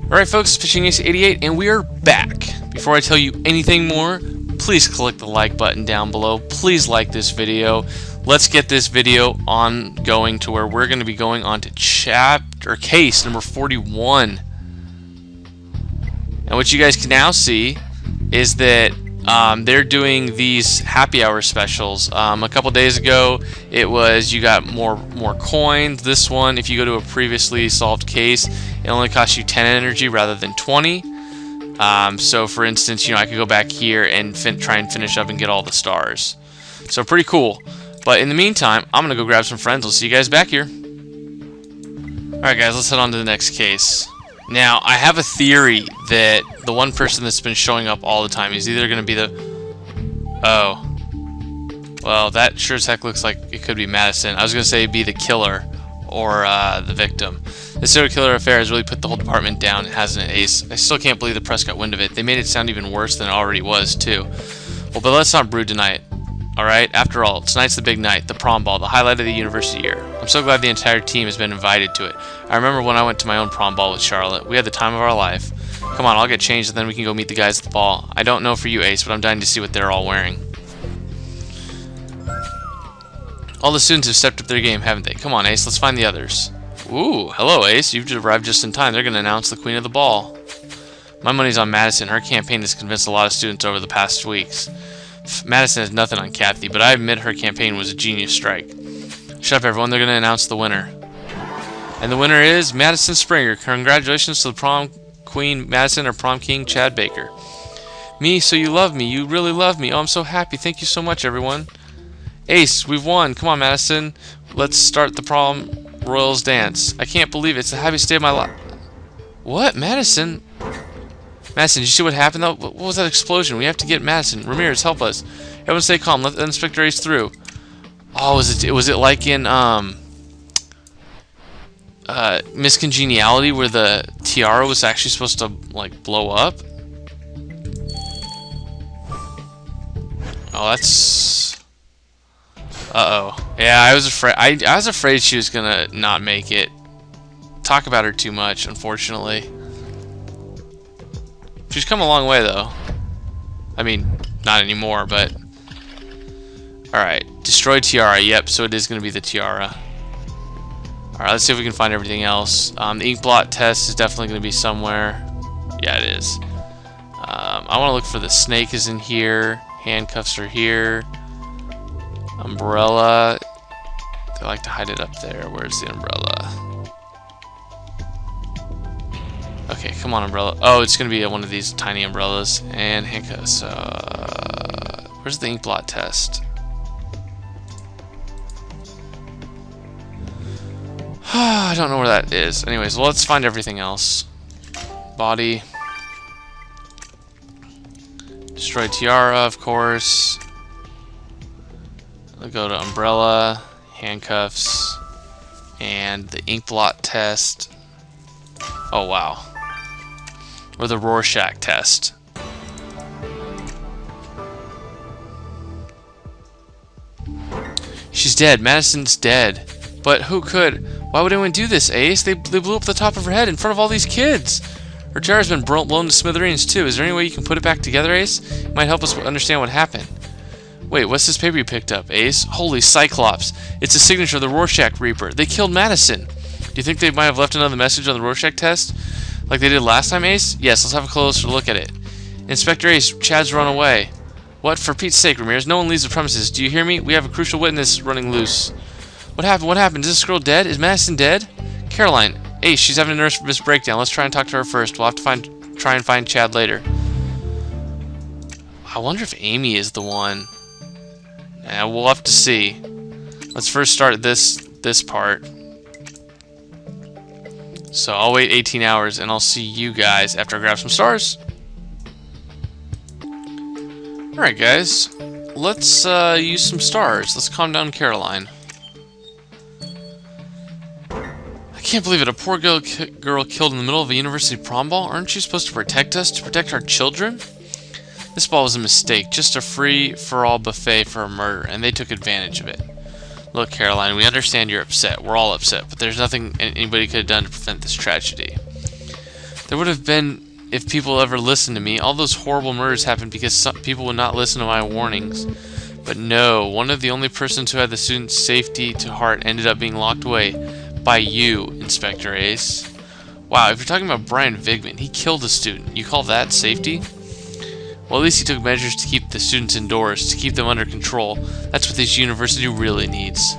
Alright folks, it's Fishing Ace 88 and we are back. Before I tell you anything more, please click the like button down below. Please like this video. Let's get this video on going to where we're going to be going on to case number 41. And what you guys can now see is that they're doing these happy hour specials. A couple days ago it was you got more coins. This one, if you go to a previously solved case, it only costs you 10 energy rather than 20. So for instance, I could go back here and try and finish up and get all the stars. So pretty cool. But in the meantime, I'm gonna go grab some friends. I'll see you guys back here. Alright guys, let's head on to the next case. Now, I have a theory that the one person that's been showing up all the time is either going to be the... Oh. Well, that sure as heck looks like it could be Madison. I was going to say be the killer or the victim. This serial killer affair has really put the whole department down, hasn't it, Ace? I still can't believe the press got wind of it. They made it sound even worse than it already was, too. Well, but let's not brood tonight. Alright, after all, tonight's the big night, the prom ball, the highlight of the university year. I'm so glad the entire team has been invited to it. I remember when I went to my own prom ball with Charlotte. We had the time of our life. Come on, I'll get changed and then we can go meet the guys at the ball. I don't know for you, Ace, but I'm dying to see what they're all wearing. All the students have stepped up their game, haven't they? Come on, Ace, let's find the others. Ooh, hello, Ace. You've arrived just in time. They're going to announce the queen of the ball. My money's on Madison. Her campaign has convinced a lot of students over the past weeks. Madison has nothing on Kathy, but I admit her campaign was a genius strike. Shut up, everyone. They're going to announce the winner. And the winner is Madison Springer. Congratulations to the prom queen Madison or prom king Chad Baker. Me, so you love me. You really love me. Oh, I'm so happy. Thank you so much, everyone. Ace, we've won. Come on, Madison. Let's start the prom royals dance. I can't believe it. It's the happiest day of my life. What? Madison? Madison, did you see what happened though? What was that explosion? We have to get Madison. Ramirez, help us. Everyone stay calm. Let Inspector Ace through. Oh, was it like in Miss Congeniality where the tiara was actually supposed to like blow up? Oh, that's uh-oh. Yeah, I was afraid I was afraid she was gonna not make it. Talk about her too much, unfortunately. She's come a long way, though. I mean, not anymore, but... Alright, destroy tiara. Yep, so it is going to be the tiara. Alright, let's see if we can find everything else. The ink blot test is definitely going to be somewhere. Yeah, it is. I want to look for the snake is in here. Handcuffs are here. Umbrella. They like to hide it up there. Where's the umbrella? Okay, come on, umbrella. Oh, it's going to be one of these tiny umbrellas. And handcuffs. Where's the ink blot test? I don't know where that is. Anyways, well, let's find everything else. Body. Destroy tiara, of course. I'll go to umbrella, handcuffs, and the ink blot test. Oh, wow. Or the Rorschach test. She's dead. Madison's dead. But who could? Why would anyone do this, Ace? They blew up the top of her head in front of all these kids. Her tiara's been blown to smithereens, too. Is there any way you can put it back together, Ace? It might help us understand what happened. Wait, what's this paper you picked up, Ace? Holy Cyclops. It's a signature of the Rorschach Reaper. They killed Madison. Do you think they might have left another message on the Rorschach test? Like they did last time, Ace? Yes, let's have a closer look at it. Inspector Ace, Chad's run away. What? For Pete's sake, Ramirez, no one leaves the premises. Do you hear me? We have a crucial witness running loose. What happened? What happened? Is this girl dead? Is Madison dead? Caroline, Ace, she's having a nervous breakdown. Let's try and talk to her first. We'll have to try and find Chad later. I wonder if Amy is the one. We'll have to see. Let's first start this part. So I'll wait 18 hours and I'll see you guys after I grab some stars. Alright guys, let's use some stars. Let's calm down Caroline. I can't believe it, a poor girl killed in the middle of a university prom ball? Aren't you supposed to protect us, to protect our children? This ball was a mistake, just a free-for-all buffet for a murder, and they took advantage of it. Look, Caroline, we understand you're upset. We're all upset, but there's nothing anybody could have done to prevent this tragedy. There would have been if people ever listened to me. All those horrible murders happened because some people would not listen to my warnings. But no, one of the only persons who had the student's safety to heart ended up being locked away by you, Inspector Ace. Wow, if you're talking about Brian Vigman, he killed a student. You call that safety? Well, at least he took measures to keep the students indoors, to keep them under control. That's what this university really needs.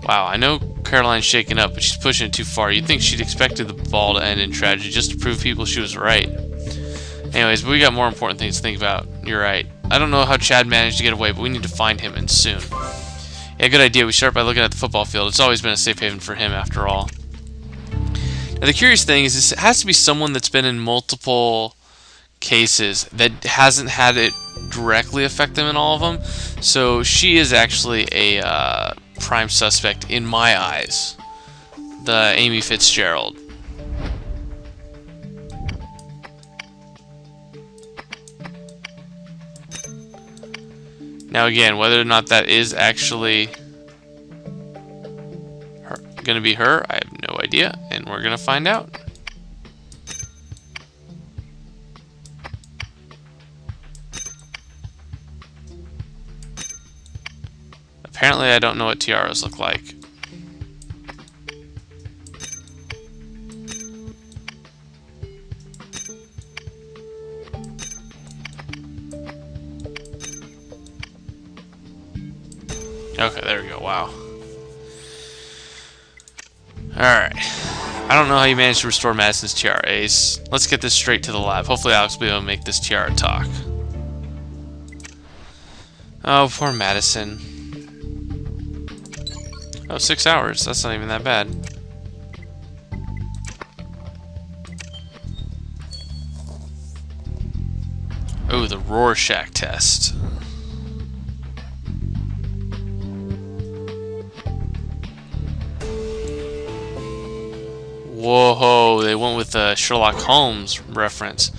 Wow, I know Caroline's shaken up, but she's pushing it too far. You'd think she'd expected the ball to end in tragedy just to prove people she was right. Anyways, but we got more important things to think about. You're right. I don't know how Chad managed to get away, but we need to find him, and soon. Yeah, good idea. We start by looking at the football field. It's always been a safe haven for him, after all. Now, the curious thing is this has to be someone that's been in multiple cases that hasn't had it directly affect them in all of them. So she is actually a prime suspect in my eyes. The Amy Fitzgerald. Now again, whether or not that is actually going to be her, I have no idea, and we're going to find out. Apparently I don't know what tiaras look like. Okay, there we go. Wow. Alright. I don't know how you managed to restore Madison's tiara, Ace. Let's get this straight to the lab. Hopefully Alex will be able to make this tiara talk. Oh, poor Madison. Oh, 6 hours. That's not even that bad. Oh, the Rorschach test. Whoa, they went with the Sherlock Holmes reference.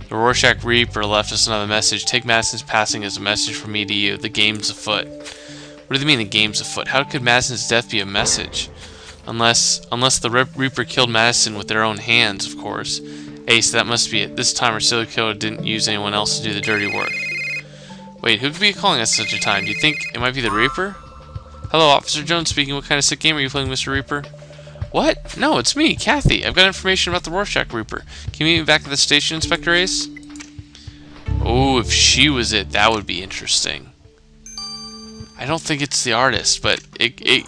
The Rorschach Reaper left us another message. Take Madison's passing as a message from me to you. The game's afoot. What do they mean the game's afoot? How could Madison's death be a message? Unless the Reaper killed Madison with their own hands, of course. Ace, that must be it. This time our serial killer didn't use anyone else to do the dirty work. Wait, who could be calling us at such a time? Do you think it might be the Reaper? Hello, Officer Jones speaking. What kind of sick game are you playing, Mr. Reaper? What? No, it's me, Kathy. I've got information about the Rorschach Reaper. Can you meet me back at the station, Inspector Ace? Oh, if she was it, that would be interesting. I don't think it's the artist, but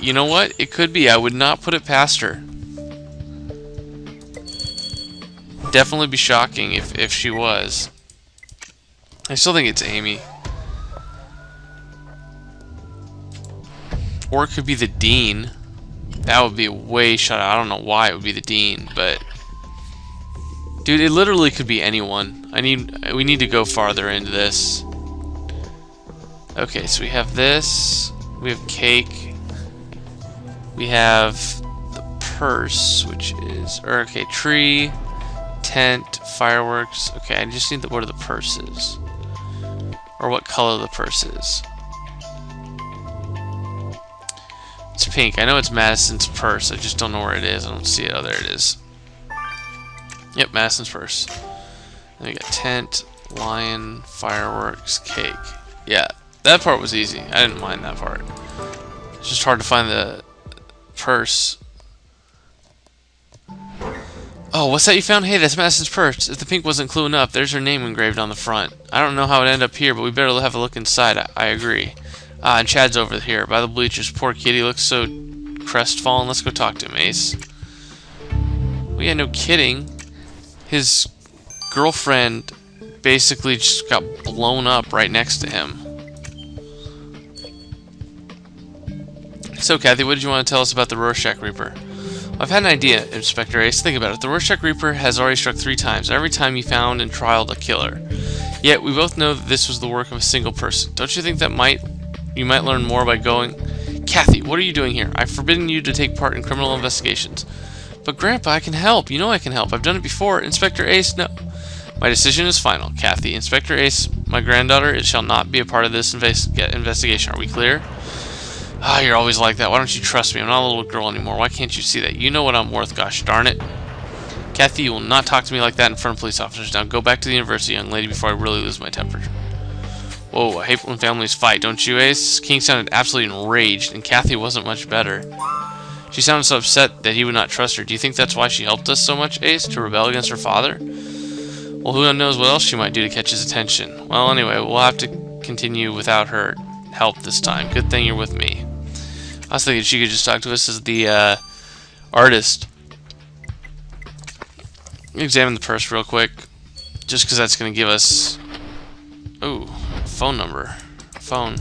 you know what? It could be. I would not put it past her. Definitely be shocking if she was. I still think it's Amy. Or it could be the Dean. That would be a way shot. I don't know why it would be the Dean, but dude, it literally could be anyone. We need to go farther into this. Okay, so we have this. We have cake. We have the purse, which is okay, tree, tent, fireworks. Okay, I just need the what are the purses, or what color the purse is. It's pink. I know it's Madison's purse. I just don't know where it is. I don't see it. Oh, there it is. Yep, Madison's purse. Then we got tent, lion, fireworks, cake. Yeah, that part was easy. I didn't mind that part. It's just hard to find the purse. Oh, what's that you found? Hey, that's Madison's purse. If the pink wasn't clue enough, there's her name engraved on the front. I don't know how it ended up here, but we better have a look inside. I agree. And Chad's over here by the bleachers. Poor kitty looks so crestfallen. Let's go talk to him, Ace. Well, yeah, no kidding. His girlfriend basically just got blown up right next to him. So, Kathy, what did you want to tell us about the Rorschach Reaper? I've had an idea, Inspector Ace. Think about it. The Rorschach Reaper has already struck 3 times. Every time he found and trialed a killer. Yet, we both know that this was the work of a single person. Don't you think that you might learn more by going... Kathy, what are you doing here? I've forbidden you to take part in criminal investigations. But Grandpa, I can help. You know I can help. I've done it before. Inspector Ace, no. My decision is final, Kathy. Inspector Ace, my granddaughter, it shall not be a part of this investigation. Are we clear? Ah, you're always like that. Why don't you trust me? I'm not a little girl anymore. Why can't you see that? You know what I'm worth, gosh darn it. Kathy, you will not talk to me like that in front of police officers. Now go back to the university, young lady, before I really lose my temper. Whoa, I hate when families fight, don't you, Ace? King sounded absolutely enraged, and Kathy wasn't much better. She sounded so upset that he would not trust her. Do you think that's why she helped us so much, Ace? To rebel against her father? Well, who knows what else she might do to catch his attention. Well, anyway, we'll have to continue without her help this time. Good thing you're with me. I was thinking she could just talk to us as the artist. Examine the purse real quick, just because that's going to give us... Ooh, phone number. Phone.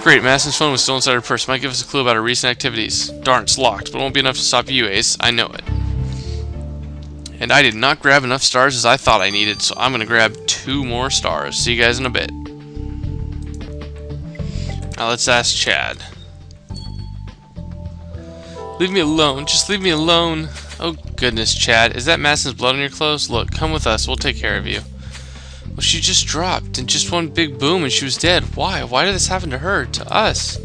Great, Madison's phone was still inside her purse. Might give us a clue about her recent activities. Darn, it's locked, but it won't be enough to stop you, Ace. I know it. And I did not grab enough stars as I thought I needed, so I'm going to grab 2 more stars. See you guys in a bit. Now let's ask Chad. Leave me alone. Just leave me alone. Oh, goodness, Chad. Is that Madison's blood on your clothes? Look, come with us. We'll take care of you. Well, she just dropped, and just one big boom, and she was dead. Why? Why did this happen to her? To us?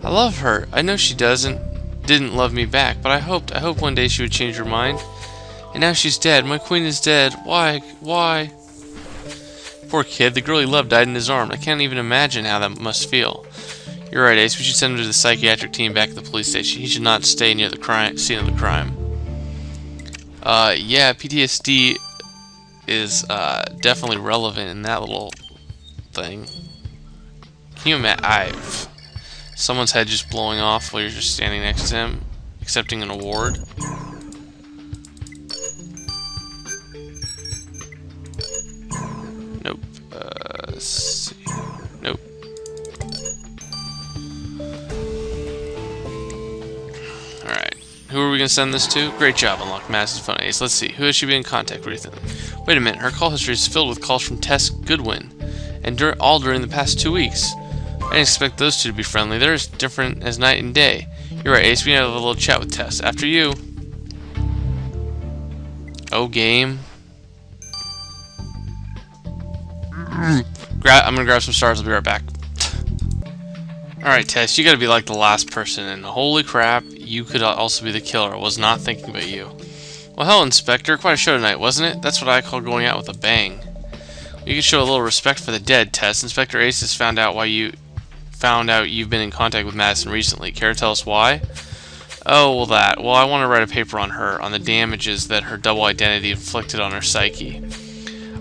I love her. I know she didn't love me back, but I hoped one day she would change her mind. And now she's dead. My queen is dead. Why? Why? Poor kid. The girl he loved died in his arms. I can't even imagine how that must feel. You're right, Ace. We should send him to the psychiatric team back at the police station. He should not stay near the scene of the crime. Yeah, PTSD is definitely relevant in that little thing. Can you imagine? Someone's head just blowing off while you're just standing next to him, accepting an award. Nope. Let's see. Nope. Alright. Who are we going to send this to? Great job, unlock Madison's phone, Ace. Let's see. Who has she been in contact with recently? Wait a minute. Her call history is filled with calls from Tess Goodwin. And all during the past 2 weeks. I didn't expect those two to be friendly. They're as different as night and day. You're right, Ace. We need to have a little chat with Tess. After you. Oh, game. I'm gonna grab some stars. I'll be right back. Alright, Tess, you gotta be like the last person, and holy crap, you could also be the killer. I was not thinking about you. Well, hell, Inspector, quite a show tonight, wasn't it? That's what I call going out with a bang. You could show a little respect for the dead, Tess. Inspector Ace has found out you've been in contact with Madison recently. Care to tell us why? Oh, well, that. Well, I want to write a paper on her, on the damages that her double identity inflicted on her psyche.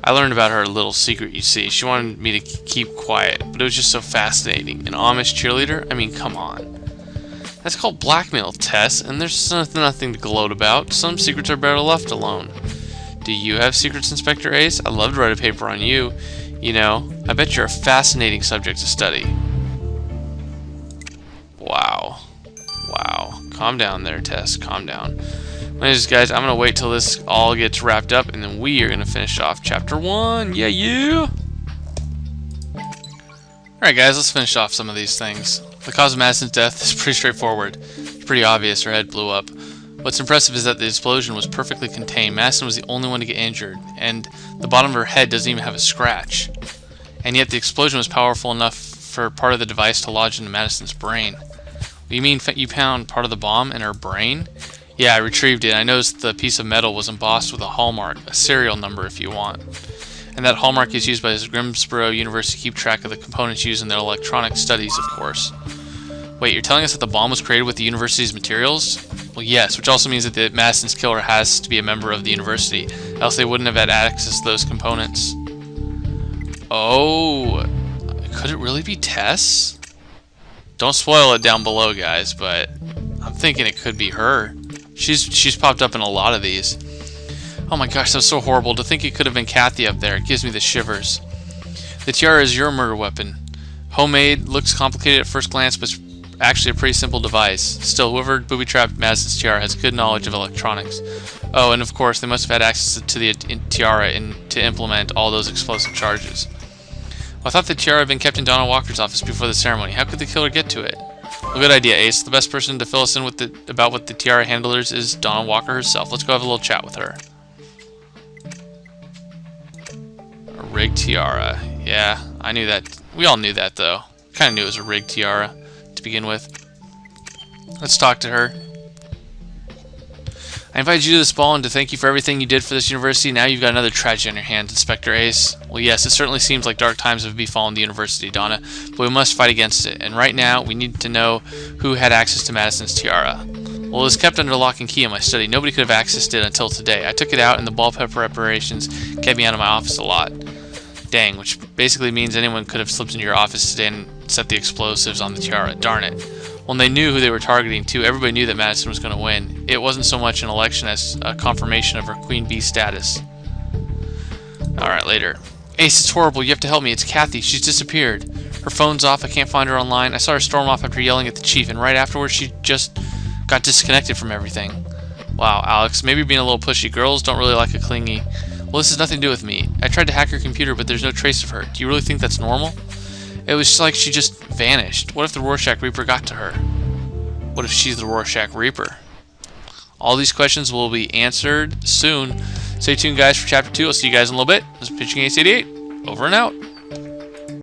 I learned about her little secret, you see. She wanted me to keep quiet, but it was just so fascinating. An Amish cheerleader? I mean, come on. That's called blackmail, Tess, and there's nothing to gloat about. Some secrets are better left alone. Do you have secrets, Inspector Ace? I'd love to write a paper on you. You know, I bet you're a fascinating subject to study. Wow. Wow. Calm down there, Tess. Calm down. Anyways, guys, I'm going to wait till this all gets wrapped up, and then we are going to finish off Chapter 1. Yeah, yeah! Alright, guys, let's finish off some of these things. The cause of Madison's death is pretty straightforward. It's pretty obvious. Her head blew up. What's impressive is that the explosion was perfectly contained. Madison was the only one to get injured, and the bottom of her head doesn't even have a scratch. And yet the explosion was powerful enough for part of the device to lodge into Madison's brain. You mean you found part of the bomb in her brain? Yeah, I retrieved it. I noticed the piece of metal was embossed with a hallmark, a serial number if you want. And that hallmark is used by the Grimsboro University to keep track of the components used in their electronic studies, of course. Wait, you're telling us that the bomb was created with the university's materials? Well, yes, which also means that the Madison's killer has to be a member of the university, else they wouldn't have had access to those components. Oh, could it really be Tess? Don't spoil it down below, guys, but I'm thinking it could be her. She's popped up in a lot of these. Oh my gosh, that's so horrible. To think it could have been Kathy up there. It gives me the shivers. The tiara is your murder weapon. Homemade, looks complicated at first glance, but it's actually a pretty simple device. Still, whoever booby-trapped Madison's tiara has good knowledge of electronics. Oh, and of course, they must have had access to the tiara to implement all those explosive charges. Well, I thought the tiara had been kept in Donna Walker's office before the ceremony. How could the killer get to it? Well, good idea, Ace. The best person to fill us in with about what the tiara handlers is Donna Walker herself. Let's go have a little chat with her. A rigged tiara. Yeah, I knew that. We all knew that, though. Kind of knew it was a rigged tiara to begin with. Let's talk to her. I invited you to this ball and to thank you for everything you did for this university. Now you've got another tragedy on your hands, Inspector Ace. Well, yes, it certainly seems like dark times have befallen the university, Donna, but we must fight against it. And right now, we need to know who had access to Madison's tiara. Well, it was kept under lock and key in my study. Nobody could have accessed it until today. I took it out, and the ball pepper reparations kept me out of my office a lot. Dang, which basically means anyone could have slipped into your office today and set the explosives on the tiara. Darn it. When they knew who they were targeting, too, everybody knew that Madison was going to win. It wasn't so much an election as a confirmation of her Queen Bee status. Alright, later. Ace, it's horrible. You have to help me. It's Kathy. She's disappeared. Her phone's off. I can't find her online. I saw her storm off after yelling at the chief, and right afterwards she just got disconnected from everything. Wow, Alex, maybe being a little pushy. Girls don't really like a clingy. Well, this has nothing to do with me. I tried to hack her computer, but there's no trace of her. Do you really think that's normal? It was like she just vanished. What if the Rorschach Reaper got to her? What if she's the Rorschach Reaper? All these questions will be answered soon. Stay tuned, guys, for Chapter 2. I'll see you guys in a little bit. This is Pitching Ace 88. Over and out.